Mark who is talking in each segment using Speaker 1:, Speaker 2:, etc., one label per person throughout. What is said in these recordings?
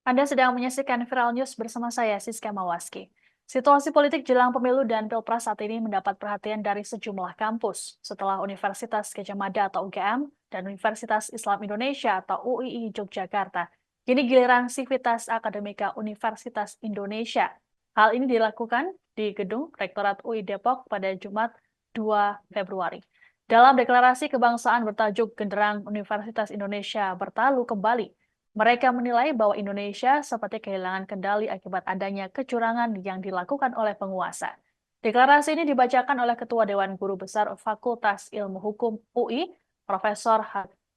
Speaker 1: Anda sedang menyaksikan Viral News bersama saya, Siska Mawaski. Situasi politik jelang pemilu dan pilpres saat ini mendapat perhatian dari sejumlah kampus setelah Universitas Gadjah Mada atau UGM dan Universitas Islam Indonesia atau UII Yogyakarta. Kini giliran Sivitas Akademika Universitas Indonesia. Hal ini dilakukan di Gedung Rektorat UI Depok pada Jumat 2 Februari. Dalam deklarasi kebangsaan bertajuk Genderang Universitas Indonesia Bertalu Kembali, mereka menilai bahwa Indonesia seperti kehilangan kendali akibat adanya kecurangan yang dilakukan oleh penguasa. Deklarasi ini dibacakan oleh Ketua Dewan Guru Besar Fakultas Ilmu Hukum UI, Profesor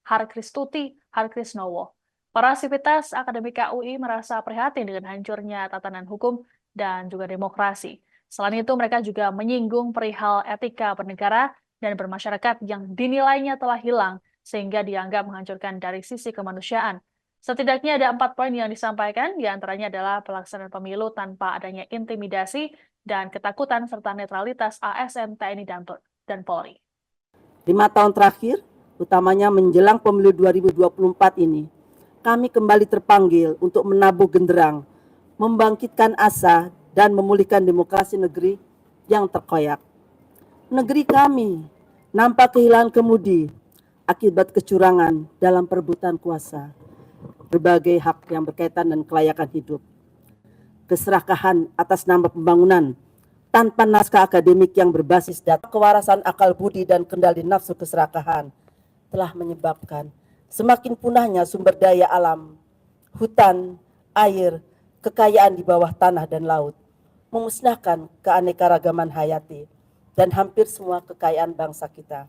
Speaker 1: Harkristuti Harkrisnowo. Para sivitas akademika UI merasa prihatin dengan hancurnya tatanan hukum dan juga demokrasi. Selain itu, mereka juga menyinggung perihal etika bernegara dan bermasyarakat yang dinilainya telah hilang sehingga dianggap menghancurkan dari sisi kemanusiaan. Setidaknya ada 4 poin yang disampaikan, diantaranya adalah pelaksanaan pemilu tanpa adanya intimidasi dan ketakutan serta netralitas ASN, TNI, dan Polri.
Speaker 2: 5 tahun terakhir, utamanya menjelang pemilu 2024 ini, kami kembali terpanggil untuk menabuh genderang, membangkitkan asa, dan memulihkan demokrasi negeri yang terkoyak. Negeri kami nampak kehilangan kemudi akibat kecurangan dalam perebutan kuasa berbagai hak yang berkaitan dengan kelayakan hidup. Keserakahan atas nama pembangunan tanpa naskah akademik yang berbasis data, kewarasan akal budi dan kendali nafsu keserakahan telah menyebabkan semakin punahnya sumber daya alam, hutan, air, kekayaan di bawah tanah dan laut, memusnahkan keanekaragaman hayati dan hampir semua kekayaan bangsa kita.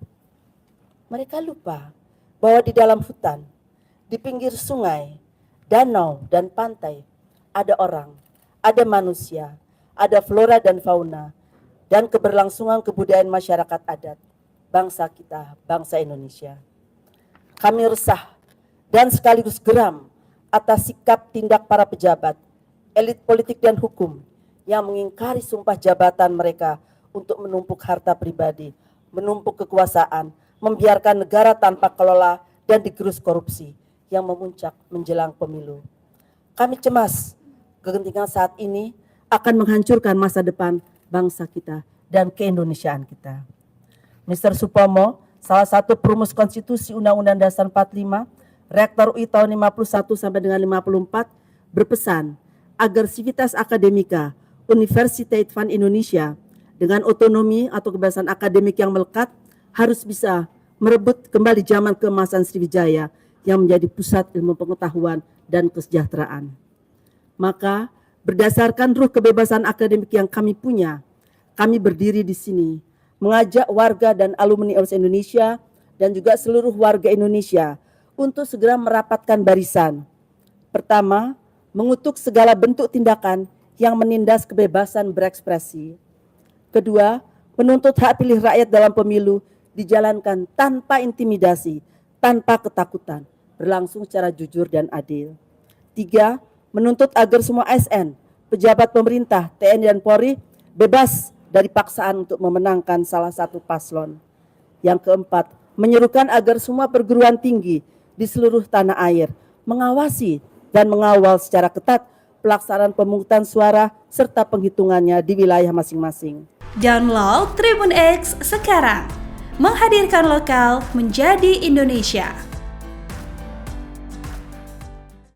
Speaker 2: Mereka lupa bahwa di dalam hutan, di pinggir sungai, danau, dan pantai, ada orang, ada manusia, ada flora dan fauna, dan keberlangsungan kebudayaan masyarakat adat, bangsa kita, bangsa Indonesia. Kami resah dan sekaligus geram atas sikap tindak para pejabat, elit politik dan hukum yang mengingkari sumpah jabatan mereka untuk menumpuk harta pribadi, menumpuk kekuasaan, membiarkan negara tanpa kelola dan digerus korupsi yang memuncak menjelang pemilu. Kami cemas kegentingan saat ini akan menghancurkan masa depan bangsa kita dan keindonesiaan kita. Mr. Supomo, salah satu perumus konstitusi Undang-Undang Dasar 45, Rektor UI tahun 51 sampai dengan 54, berpesan agar Sivitas Akademika Universitas Indonesia dengan otonomi atau kebebasan akademik yang melekat harus bisa merebut kembali zaman keemasan Sriwijaya yang menjadi pusat ilmu pengetahuan dan kesejahteraan. Maka berdasarkan ruh kebebasan akademik yang kami punya, kami berdiri di sini mengajak warga dan alumni Universitas Indonesia dan juga seluruh warga Indonesia untuk segera merapatkan barisan. Pertama, mengutuk segala bentuk tindakan yang menindas kebebasan berekspresi. Kedua, menuntut hak pilih rakyat dalam pemilu dijalankan tanpa intimidasi, tanpa ketakutan, berlangsung secara jujur dan adil. 3, menuntut agar semua ASN, pejabat pemerintah, TNI dan Polri bebas dari paksaan untuk memenangkan salah satu paslon. Yang keempat, menyerukan agar semua perguruan tinggi di seluruh tanah air mengawasi dan mengawal secara ketat pelaksanaan pemungutan suara serta penghitungannya di wilayah masing-masing.
Speaker 3: Download Tribun X sekarang, menghadirkan lokal menjadi Indonesia.